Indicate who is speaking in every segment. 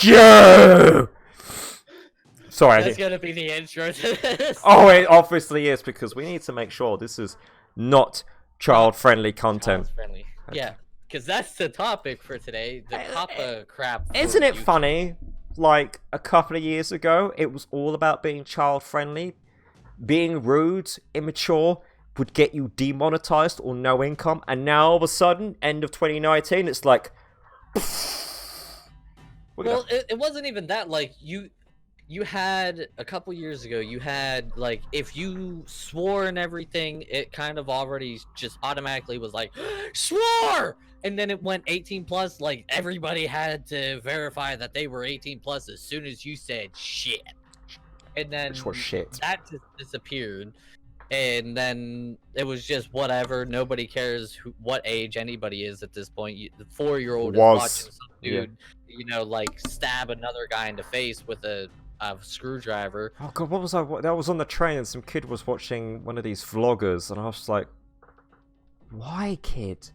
Speaker 1: you! Sorry.
Speaker 2: That's gonna be the intro to this.
Speaker 1: Oh, it obviously is, because we need to make sure this is not child-friendly content.
Speaker 2: Friendly. Okay. Yeah, because that's the topic for today. The COPPA crap.
Speaker 1: Isn't it funny? Like, a couple of years ago, it was all about being child-friendly. Being rude, immature, would get you demonetized or no income. And now, all of a sudden, end of 2019, it's like...
Speaker 2: Well, it wasn't even that. Like, you had, a couple years ago, you had, like, if you swore and everything, it kind of already just automatically was like, swore! And then it went 18 plus, like, everybody had to verify that they were 18 plus as soon as you said shit. And then that just disappeared. And then it was just whatever. Nobody cares what age anybody is at this point. The 4-year-old is watching some dude, you know, like, stab another guy in the face with a screwdriver.
Speaker 1: Oh god, what was I? That was on the train, and some kid was watching one of these vloggers, and I was like, "Why, kid?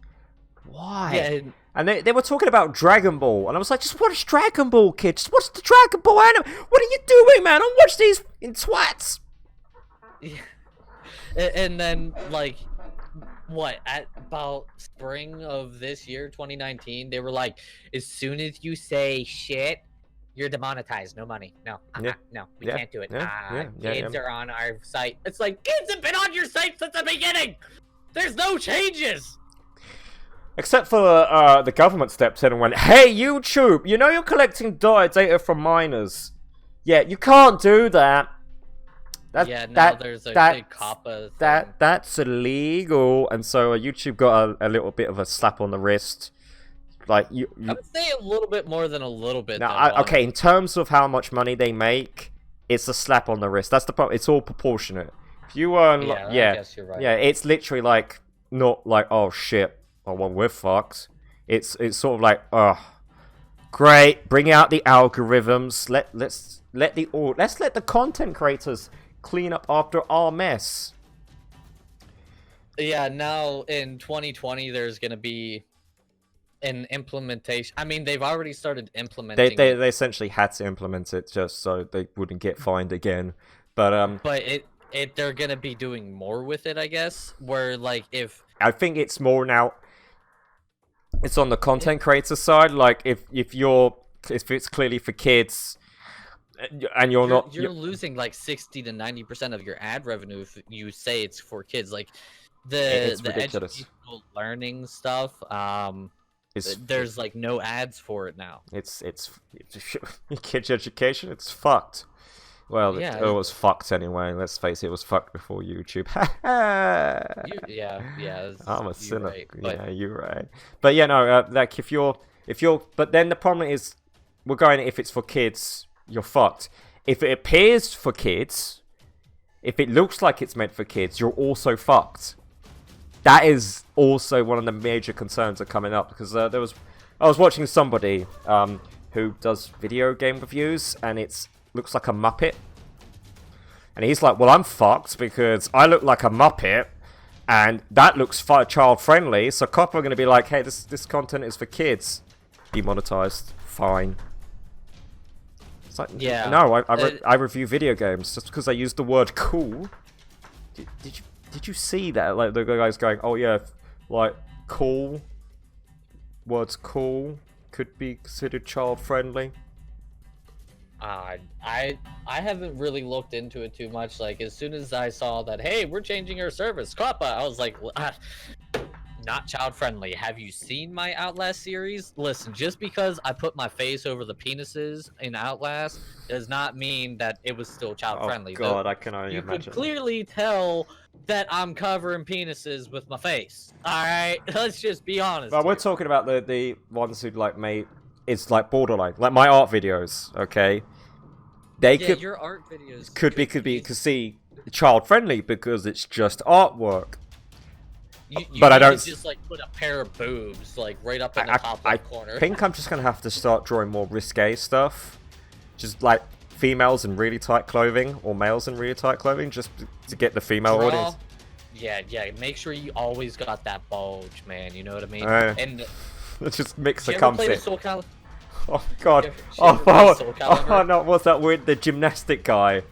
Speaker 1: Why?"
Speaker 2: Yeah,
Speaker 1: and they were talking about Dragon Ball, and I was like, "Just watch Dragon Ball, kid. Just watch the Dragon Ball anime. What are you doing, man? Don't watch these in twats."
Speaker 2: Yeah. And then, like, what, at about spring of this year, 2019, they were like, as soon as you say shit, you're demonetized. No money. No. No, we can't do it. Kids are on our site. It's like, kids have been on your site since the beginning! There's no changes!
Speaker 1: Except for the government stepped in and went, "Hey, YouTube, you know you're collecting data from minors. Yeah, you can't do that.
Speaker 2: There's a big COPPA thing.
Speaker 1: That's illegal." And so YouTube got a little bit of a slap on the wrist. Like I
Speaker 2: would say a little bit more than a little bit.
Speaker 1: Okay, in terms of how much money they make, it's a slap on the wrist. That's the problem. It's all proportionate. If you earn,
Speaker 2: I guess you're right.
Speaker 1: Yeah, it's literally like not like, oh shit, well we're fucked. It's sort of like, oh, great, bring out the algorithms. Let's let the content creators clean up after our mess.
Speaker 2: Yeah, now in 2020, there's gonna be an implementation. I mean, they've already started implementing.
Speaker 1: They essentially had to implement it just so they wouldn't get fined again. But
Speaker 2: they're gonna be doing more with it, I guess. Where like
Speaker 1: I think it's more now. It's on the content creator side. Like if it's clearly for kids. And you're
Speaker 2: losing like 60 to 90% of your ad revenue if you say it's for kids. Like the educational learning stuff, there's like no ads for it now.
Speaker 1: It's kids education. It's fucked. Well, it was fucked anyway. Let's face it was fucked before YouTube.
Speaker 2: I'm
Speaker 1: a cynic.
Speaker 2: Right,
Speaker 1: yeah, you're right. But yeah, no, like if you're, but then the problem is we're going if it's for kids. You're fucked. If it appears for kids, if it looks like it's meant for kids, you're also fucked. That is also one of the major concerns that are coming up, because I was watching somebody who does video game reviews, and it looks like a Muppet, and he's like, "Well, I'm fucked because I look like a Muppet, and that looks child friendly. So COPPA are going to be like, hey, this content is for kids, demonetized, fine." Like,
Speaker 2: yeah.
Speaker 1: No, I review video games just because I use the word cool. Did you see that? Like the guys going, "Oh yeah, like cool. Words cool could be considered child friendly."
Speaker 2: I haven't really looked into it too much. Like as soon as I saw that, hey, we're changing our service, COPPA, I was like, not child friendly. Have you seen my Outlast series? Listen, just because I put my face over the penises in Outlast does not mean that it was still child friendly.
Speaker 1: Oh god, I can only imagine.
Speaker 2: You could clearly tell that I'm covering penises with my face. Alright? Let's just be honest.
Speaker 1: Well, we're talking about the ones who like made it's like borderline. Like my art videos, okay?
Speaker 2: Your art videos
Speaker 1: could be child friendly because it's just artwork.
Speaker 2: But I don't just like put a pair of boobs like right up in the top left corner.
Speaker 1: I think I'm just gonna have to start drawing more risque stuff, just like females in really tight clothing or males in really tight clothing, just to get the female audience.
Speaker 2: Yeah. Make sure you always got that bulge, man. You know what I mean?
Speaker 1: And just mix the comes in. Oh god.
Speaker 2: She ever played Soul Calibur?
Speaker 1: Oh no, what's that weird? The gymnastic guy.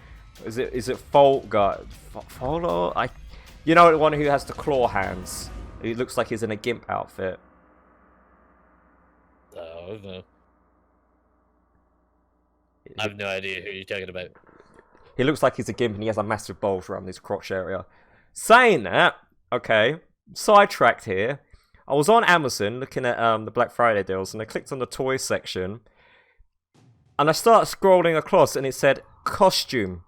Speaker 1: Is it Fault guy? Fault? You know the one who has the claw hands. He looks like he's in a gimp outfit.
Speaker 2: Oh no. I have no idea who you're talking about.
Speaker 1: He looks like he's a gimp and he has a massive bulge around his crotch area. Saying that, okay, sidetracked here. I was on Amazon looking at the Black Friday deals and I clicked on the toy section. And I started scrolling across and it said costume.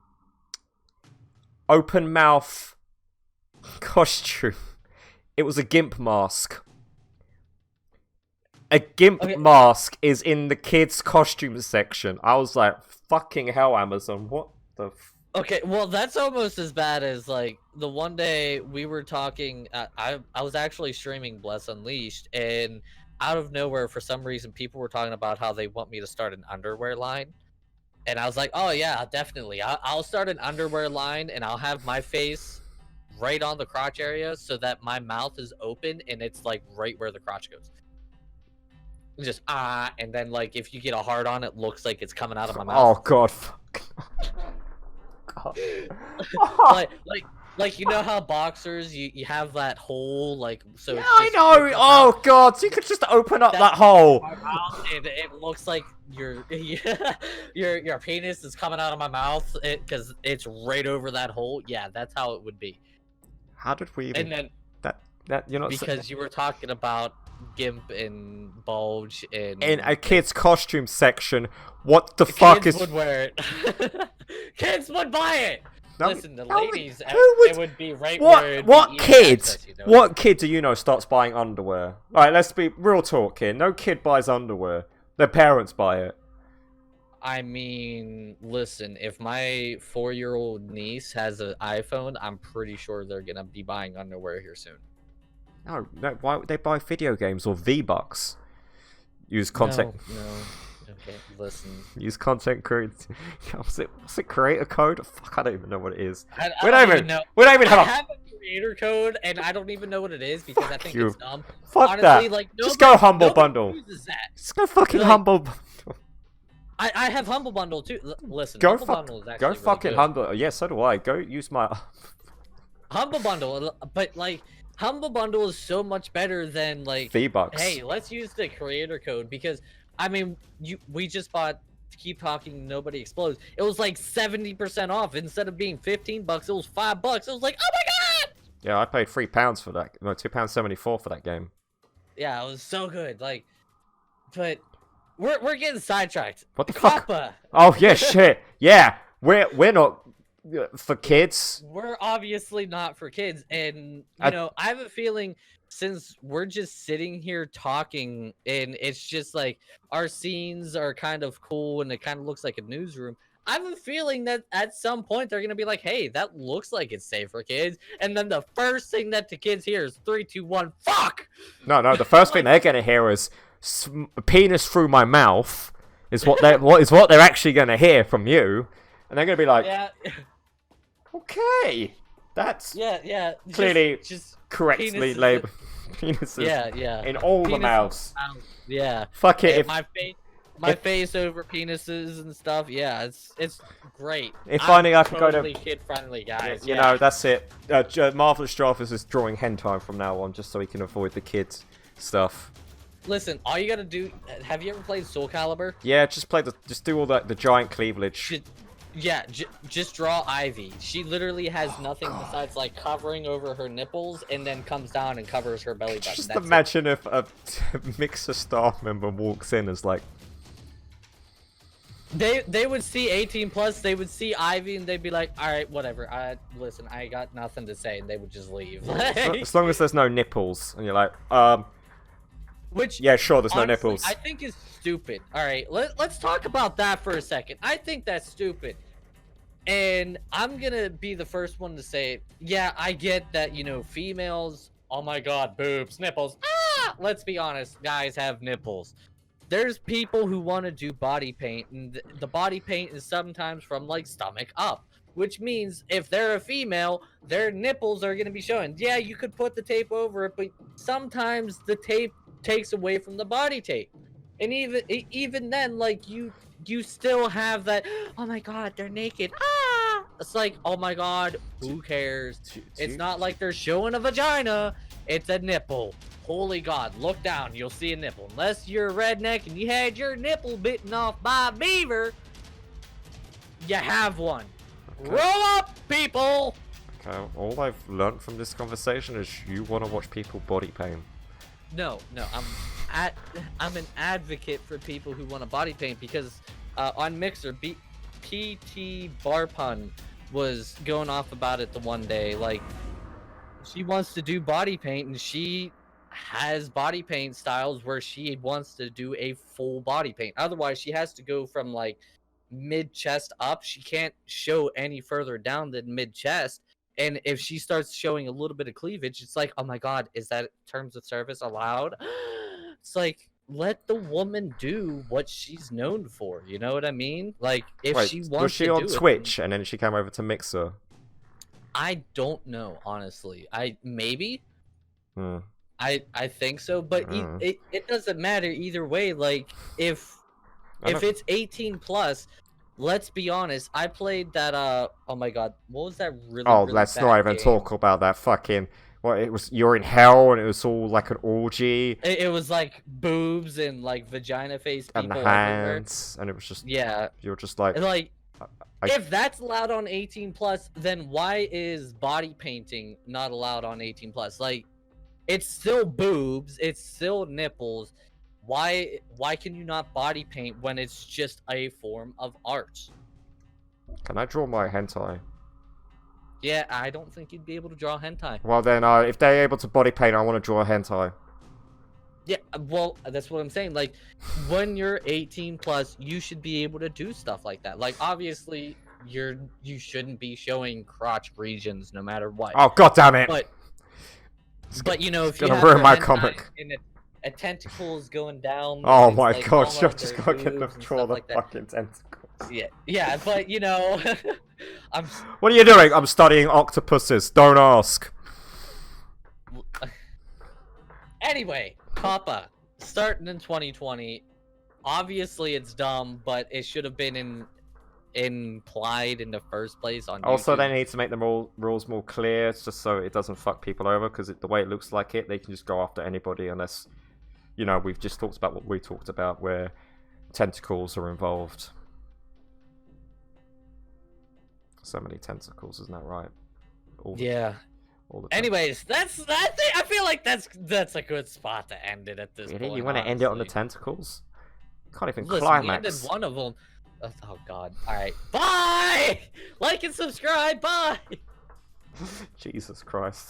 Speaker 1: Open mouth costume. It was a gimp mask. A gimp mask is in the kids' costume section. I was like, fucking hell, Amazon. What the
Speaker 2: Okay, well, that's almost as bad as, like, the one day we were talking, I was actually streaming Bless Unleashed, and out of nowhere, for some reason, people were talking about how they want me to start an underwear line. And I was like, oh, yeah, definitely. I'll start an underwear line, and I'll have my face right on the crotch area so that my mouth is open, and it's, like, right where the crotch goes. Just, and then, like, if you get a hard on, it looks like it's coming out of my mouth.
Speaker 1: Oh, God.
Speaker 2: God. like you know how boxers you have that hole, like, so
Speaker 1: yeah,
Speaker 2: it's
Speaker 1: I know. Oh God, so you could just open up that hole.
Speaker 2: My mouth, and it looks like your penis is coming out of my mouth because it's right over that hole. Yeah, that's how it would be.
Speaker 1: How did we even?
Speaker 2: And then
Speaker 1: that you know
Speaker 2: because you were talking about gimp and bulge and
Speaker 1: in a kid's costume section. What the fuck
Speaker 2: kids
Speaker 1: is?
Speaker 2: Would wear it. Kids would buy it.
Speaker 1: No,
Speaker 2: listen, the ladies,
Speaker 1: it
Speaker 2: would be right
Speaker 1: what,
Speaker 2: where
Speaker 1: what kid?
Speaker 2: Access, you know?
Speaker 1: What kid do you know starts buying underwear? Alright, let's be real talk here. No kid buys underwear. Their parents buy it.
Speaker 2: I mean, listen, if my 4-year-old niece has an iPhone, I'm pretty sure they're gonna be buying underwear here soon.
Speaker 1: No, why would they buy video games or V-Bucks? Use content.
Speaker 2: No. Okay, listen.
Speaker 1: Use content creator. What's it? Creator code? Fuck, I don't even know what it is.
Speaker 2: I don't even know.
Speaker 1: We don't even have
Speaker 2: I have a creator code, and I don't even know what it is because I think it's dumb.
Speaker 1: Fuck
Speaker 2: honestly,
Speaker 1: that.
Speaker 2: like,
Speaker 1: just go Humble Bundle.
Speaker 2: That.
Speaker 1: Just go fucking Humble Bundle.
Speaker 2: I have Humble Bundle too. Listen,
Speaker 1: go
Speaker 2: Humble Bundle is actually
Speaker 1: go fucking
Speaker 2: really
Speaker 1: Humble. Yeah, so do I. Go use my
Speaker 2: Humble Bundle, but like. Humble Bundle is so much better than like
Speaker 1: V-Bucks.
Speaker 2: Hey, let's use the creator code because I mean we just bought Keep Talking Nobody Explodes. It was like 70% off instead of being $15. It was $5. It was like, oh my god!
Speaker 1: Yeah, I paid £3 for that. No, £2.74 for that game.
Speaker 2: Yeah, it was so good. Like, but we're getting sidetracked.
Speaker 1: What the fuck?
Speaker 2: COPPA.
Speaker 1: Oh yeah, shit. Yeah, we're not for kids.
Speaker 2: We're obviously not for kids, and you know, I have a feeling since we're just sitting here talking, and it's just like our scenes are kind of cool, and it kind of looks like a newsroom. I have a feeling that at some point they're gonna be like, "Hey, that looks like it's safe for kids," and then the first thing that the kids hear is 3, 2, 1, fuck.
Speaker 1: No, the first thing they're gonna hear is penis through my mouth. Is what they're actually gonna hear from you, and they're gonna be like,
Speaker 2: yeah.
Speaker 1: Okay, that's
Speaker 2: yeah.
Speaker 1: clearly
Speaker 2: just
Speaker 1: correctly labeled penises.
Speaker 2: Yeah.
Speaker 1: In all the mouths.
Speaker 2: Yeah.
Speaker 1: Fuck it.
Speaker 2: My face over penises and stuff. Yeah, it's great.
Speaker 1: If finally I can
Speaker 2: totally
Speaker 1: go to
Speaker 2: kid friendly, guys.
Speaker 1: You know, that's it. Marvellous Jarvis is drawing hentai from now on, just so he can avoid the kids stuff.
Speaker 2: Listen, all you gotta do. Have you ever played Soul Calibur?
Speaker 1: Yeah, just do all the giant cleavage.
Speaker 2: Just draw Ivy. She literally has nothing besides like covering over her nipples, and then comes down and covers her belly button.
Speaker 1: Just imagine if a Mixer staff member walks in as like.
Speaker 2: They would see 18+, they would see Ivy, and they'd be like, all right, whatever. Listen, I got nothing to say, and they would just leave.
Speaker 1: As long as there's no nipples, and you're like,
Speaker 2: Which,
Speaker 1: yeah, sure, there's
Speaker 2: honestly,
Speaker 1: no nipples.
Speaker 2: I think is stupid. All right, let's talk about that for a second. I think that's stupid. And I'm gonna be the first one to say, yeah, I get that, you know, females, oh my god, boobs, nipples. Let's be honest, guys have nipples. There's people who want to do body paint, and the body paint is sometimes from like stomach up, which means if they're a female, their nipples are gonna be showing. Yeah, you could put the tape over it, but sometimes the tape takes away from the body tape. And even then, like you still have that. Oh my God, they're naked. Ah! It's like, oh my God, who cares? It's not like they're showing a vagina. It's a nipple. Holy God, look down. You'll see a nipple. Unless you're a redneck and you had your nipple bitten off by a beaver, you have one.
Speaker 1: Okay.
Speaker 2: Grow up, people.
Speaker 1: Okay, all I've learnt from this conversation is you want to watch people body paint.
Speaker 2: No, I'm an advocate for people who want to body paint because on Mixer, PT Barpun was going off about it the one day. Like, she wants to do body paint, and she has body paint styles where she wants to do a full body paint. Otherwise, she has to go from like mid chest up. She can't show any further down than mid chest. And if she starts showing a little bit of cleavage, it's like, oh my God, is that terms of service allowed? It's like, let the woman do what she's known for. You know what I mean? Like, if
Speaker 1: Wait,
Speaker 2: she wants
Speaker 1: was she
Speaker 2: to
Speaker 1: on
Speaker 2: do
Speaker 1: Twitch and then she came over to Mixer?
Speaker 2: I don't know, honestly. Maybe.
Speaker 1: Hmm.
Speaker 2: I think so, but it doesn't matter either way. Like, if it's 18 plus, let's be honest. I played that. Oh my God, what was that really?
Speaker 1: Oh,
Speaker 2: really
Speaker 1: let's
Speaker 2: bad
Speaker 1: not even
Speaker 2: game?
Speaker 1: talk about that fucking. Well, it was you're in hell and it was all like an orgy.
Speaker 2: It was like boobs and like vagina face people
Speaker 1: And the
Speaker 2: everywhere.
Speaker 1: hands, and it was just
Speaker 2: Yeah,
Speaker 1: you're just like.
Speaker 2: and like if that's allowed on 18 plus, then why is body painting not allowed on 18 plus? Like, it's still boobs, it's still nipples. Why can you not body paint when it's just a form of art?
Speaker 1: Can I draw my hentai?
Speaker 2: Yeah, I don't think you'd be able to draw hentai.
Speaker 1: Well then, if they're able to body paint, I want to draw a hentai.
Speaker 2: Yeah, well, that's what I'm saying. Like, when you're 18 plus, you should be able to do stuff like that. Like, obviously, you shouldn't be showing crotch regions no matter what.
Speaker 1: Oh God damn it!
Speaker 2: But you know, if you
Speaker 1: gonna
Speaker 2: have
Speaker 1: ruin
Speaker 2: your
Speaker 1: my
Speaker 2: hentai
Speaker 1: comic.
Speaker 2: and a tentacles going down.
Speaker 1: Oh
Speaker 2: it's
Speaker 1: my
Speaker 2: like
Speaker 1: God!
Speaker 2: all
Speaker 1: You're
Speaker 2: over
Speaker 1: just
Speaker 2: their
Speaker 1: gonna get
Speaker 2: boobs
Speaker 1: the
Speaker 2: and
Speaker 1: draw
Speaker 2: stuff
Speaker 1: the
Speaker 2: like that.
Speaker 1: fucking tentacles.
Speaker 2: Yeah, but you know,
Speaker 1: What are you doing? I'm studying octopuses. Don't ask.
Speaker 2: Anyway, COPPA starting in 2020. Obviously, it's dumb, but it should have been implied in the first place on
Speaker 1: Also,
Speaker 2: YouTube.
Speaker 1: they need to make the rules more clear, just so it doesn't fuck people over. Because the way it looks like it, they can just go after anybody unless, you know, we've just talked about what we talked about, where tentacles are involved. So many tentacles, isn't that right?
Speaker 2: Yeah. Anyways, that's it. I feel like that's a good spot to end it at this point.
Speaker 1: You want to end it on the tentacles? Can't even
Speaker 2: Listen,
Speaker 1: climax.
Speaker 2: we ended one of them. Oh God! All right, bye. Like and subscribe. Bye.
Speaker 1: Jesus Christ.